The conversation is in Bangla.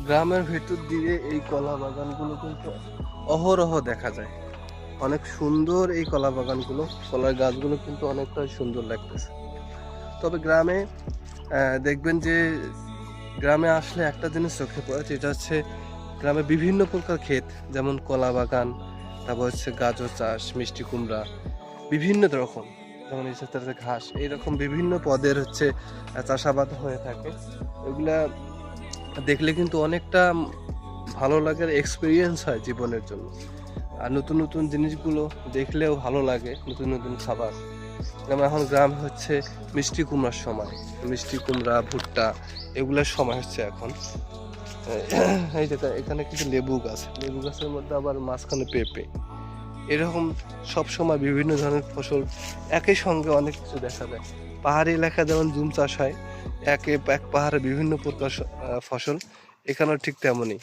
গ্রামের ভেতর দিয়ে এই কলা বাগানগুলো কিন্তু অহরহ দেখা যায়। অনেক সুন্দর এই কলা বাগানগুলো, কলার গাছগুলো কিন্তু অনেকটা সুন্দর লাগতেছে। তবে গ্রামে দেখবেন যে গ্রামে আসলে একটা জিনিস চোখে পড়ে, যেটা হচ্ছে গ্রামে বিভিন্ন প্রকার ক্ষেত, যেমন কলা বাগান, তারপর হচ্ছে গাজর চাষ, মিষ্টি কুমড়া, বিভিন্ন রকম, যেমন এই ক্ষেত্রে ঘাস, এইরকম বিভিন্ন পদের হচ্ছে চাষাবাদ হয়ে থাকে। এগুলা দেখলে কিন্তু অনেকটা ভালো লাগার এক্সপিরিয়েন্স হয় জীবনের জন্য। আর নতুন নতুন জিনিসগুলো দেখলেও ভালো লাগে, নতুন নতুন খাবার। যেমন এখন গ্রাম হচ্ছে মিষ্টি কুমড়ার সময়, মিষ্টি কুমড়া, ভুট্টা, এগুলোর সময় হচ্ছে এখন। এই যে এখানে কিছু লেবু গাছ, লেবু গাছের মধ্যে আবার মাঝখানে পেঁপে, এরকম সব সময় বিভিন্ন ধরনের ফসল একই সঙ্গে অনেক কিছু দেখা যায়। পাহাড়ি এলাকা যেমন জুম চাষ হয়, এক পাহাড়ে বিভিন্ন প্রকার ফসল, এখানেও ঠিক তেমনই।